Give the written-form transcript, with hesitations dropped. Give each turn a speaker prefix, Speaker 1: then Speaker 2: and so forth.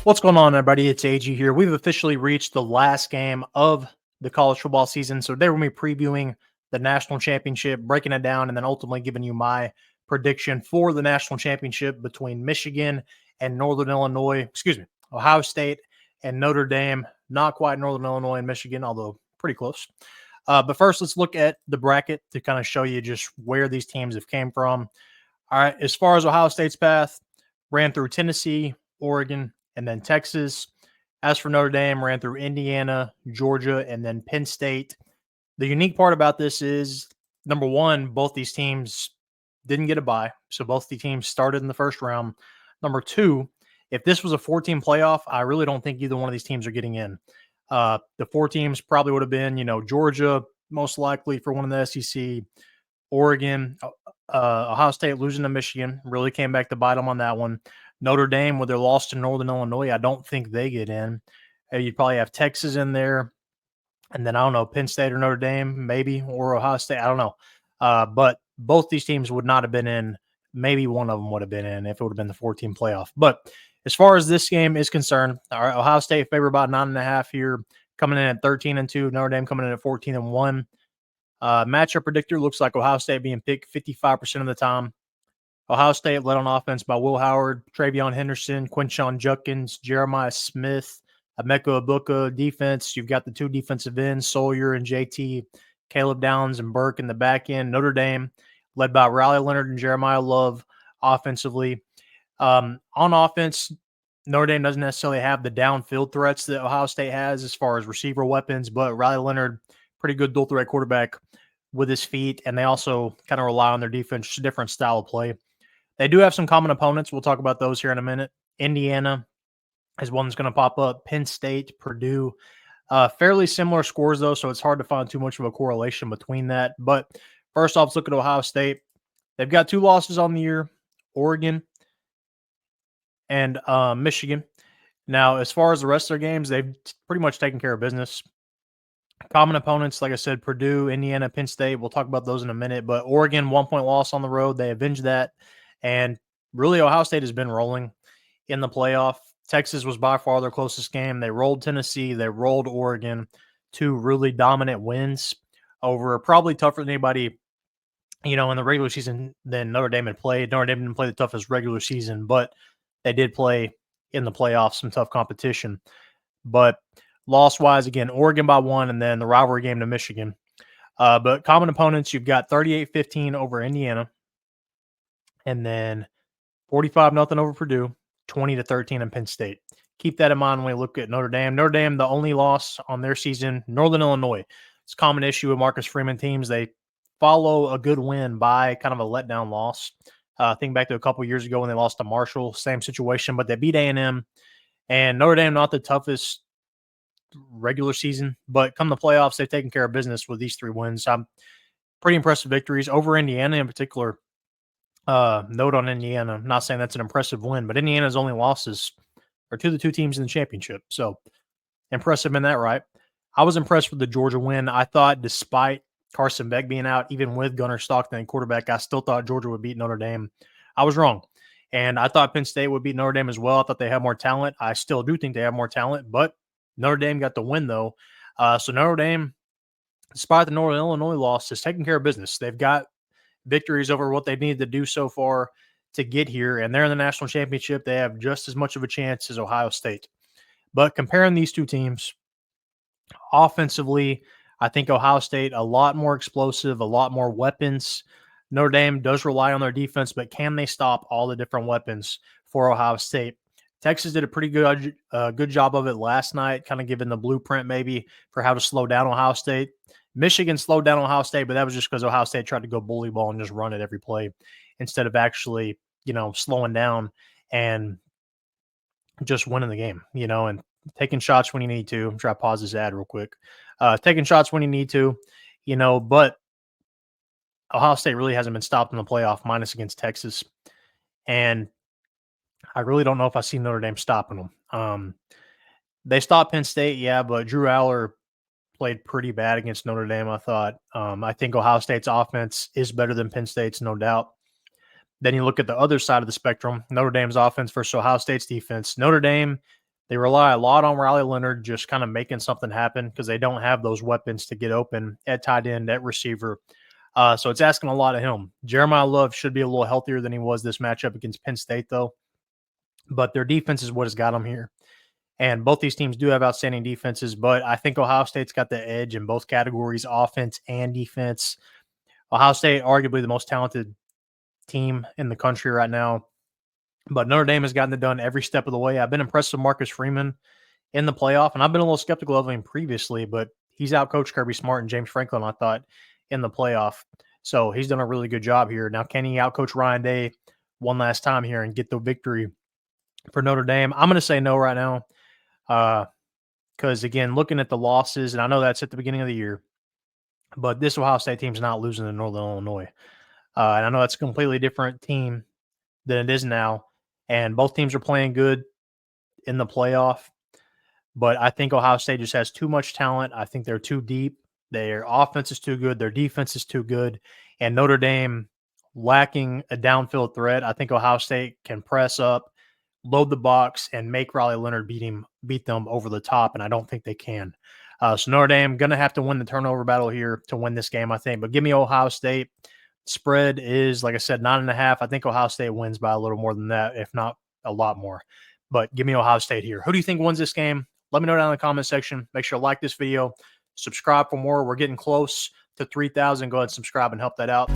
Speaker 1: What's going on, everybody? It's AG here. We've officially reached the last game of the college football season. So today we're going to be previewing the national championship, breaking it down, and then ultimately giving you my prediction for the national championship between Michigan and Ohio State and Notre Dame. Not quite Northern Illinois and Michigan, although pretty close. But first, let's look at the bracket to kind of show you just where these teams have came from. All right, as far as Ohio State's path, ran through Tennessee, Oregon, and then Texas. As for Notre Dame, ran through Indiana, Georgia, and then Penn State. The unique part about this is, number one, both these teams didn't get a bye. So both the teams started in the first round. Number two, if this was a 4-team playoff, I really don't think either one of these teams are getting in. The 4 teams probably would have been, Georgia, most likely for one of the SEC, Oregon, Ohio State losing to Michigan, really came back to bite them on that one. Notre Dame, with their loss to Northern Illinois, I don't think they get in. You'd probably have Texas in there. And then, I don't know, Penn State or Notre Dame, maybe, or Ohio State. I don't know. But both these teams would not have been in. Maybe one of them would have been in if it would have been the 4-team playoff. But as far as this game is concerned, Ohio State favored about 9.5 here, coming in at 13-2. Notre Dame coming in at 14-1. Matchup predictor looks like Ohio State being picked 55% of the time. Ohio State led on offense by Will Howard, Travion Henderson, Quinshon Judkins, Jeremiah Smith, Emeka Ibuka. Defense, you've got the 2 defensive ends, Sawyer and JT, Caleb Downs and Burke in the back end. Notre Dame led by Riley Leonard and Jeremiah Love offensively. On offense, Notre Dame doesn't necessarily have the downfield threats that Ohio State has as far as receiver weapons, but Riley Leonard, pretty good dual threat quarterback with his feet, and they also kind of rely on their defense, different style of play. They do have some common opponents. We'll talk about those here in a minute. Indiana is one that's going to pop up. Penn State, Purdue. Fairly similar scores, though, so it's hard to find too much of a correlation between that. But first off, let's look at Ohio State. They've got 2 losses on the year, Oregon and Michigan. Now, as far as the rest of their games, they've pretty much taken care of business. Common opponents, like I said, Purdue, Indiana, Penn State. We'll talk about those in a minute. But Oregon, 1-point loss on the road. They avenged that. And really, Ohio State has been rolling in the playoff. Texas was by far their closest game. They rolled Tennessee. They rolled Oregon. 2 really dominant wins over probably tougher than anybody, in the regular season than Notre Dame had played. Notre Dame didn't play the toughest regular season, but they did play in the playoffs some tough competition. But loss-wise, again, Oregon by 1, and then the rivalry game to Michigan. But common opponents, you've got 38-15 over Indiana. And then 45-0 over Purdue, 20-13 in Penn State. Keep that in mind when we look at Notre Dame. Notre Dame, the only loss on their season, Northern Illinois. It's a common issue with Marcus Freeman teams. They follow a good win by kind of a letdown loss. Think back to a couple years ago when they lost to Marshall, same situation, but they beat A&M. And Notre Dame, not the toughest regular season, but come the playoffs, they've taken care of business with these 3 wins. Pretty impressive victories over Indiana in particular. Note on Indiana, I'm not saying that's an impressive win, but Indiana's only losses are to the 2 teams in the championship. So impressive in that, right? I was impressed with the Georgia win. I thought despite Carson Beck being out, even with Gunnar Stockton at quarterback, I still thought Georgia would beat Notre Dame. I was wrong. And I thought Penn State would beat Notre Dame as well. I thought they had more talent. I still do think they have more talent, but Notre Dame got the win, though. So Notre Dame, despite the Northern Illinois loss, is taking care of business. They've got victories over what they needed to do so far to get here, and they're in the national championship. They have just as much of a chance as Ohio State. But comparing these 2 teams, offensively, I think Ohio State a lot more explosive, a lot more weapons. Notre Dame does rely on their defense, but can they stop all the different weapons for Ohio State? Texas did a pretty good job of it last night, kind of giving the blueprint maybe for how to slow down Ohio State. Michigan slowed down Ohio State, but that was just because Ohio State tried to go bully ball and just run it every play instead of actually, slowing down and just winning the game, and taking shots when you need to. I'm trying to pause this ad real quick. Taking shots when you need to, but Ohio State really hasn't been stopped in the playoff minus against Texas. And I really don't know if I see Notre Dame stopping them. They stopped Penn State, yeah, but Drew Allar played pretty bad against Notre Dame, I thought. I think Ohio State's offense is better than Penn State's, no doubt. Then you look at the other side of the spectrum, Notre Dame's offense versus Ohio State's defense. Notre Dame They rely a lot on Riley Leonard just kind of making something happen because they don't have those weapons to get open at tight end, at receiver. So it's asking a lot of him. Jeremiah Love should be a little healthier than he was this matchup against Penn State, though. But their defense is what has got them here. And both these teams do have outstanding defenses, but I think Ohio State's got the edge in both categories, offense and defense. Ohio State, arguably the most talented team in the country right now. But Notre Dame has gotten it done every step of the way. I've been impressed with Marcus Freeman in the playoff, and I've been a little skeptical of him previously, but he's outcoached Kirby Smart and James Franklin, I thought, in the playoff. So he's done a really good job here. Now, can he outcoach Ryan Day one last time here and get the victory for Notre Dame? I'm going to say no right now. Because, again, looking at the losses, and I know that's at the beginning of the year, but this Ohio State team's not losing to Northern Illinois. And I know that's a completely different team than it is now, and both teams are playing good in the playoff, but I think Ohio State just has too much talent. I think they're too deep. Their offense is too good. Their defense is too good, and Notre Dame lacking a downfield threat. I think Ohio State can press up, load the box, and make Riley Leonard beat them over the top, and I don't think they can. So Notre Dame going to have to win the turnover battle here to win this game, I think. But give me Ohio State. Spread is, like I said, 9.5. I think Ohio State wins by a little more than that, if not a lot more. But give me Ohio State here. Who do you think wins this game? Let me know down in the comment section. Make sure to like this video. Subscribe for more. We're getting close to 3,000. Go ahead and subscribe and help that out.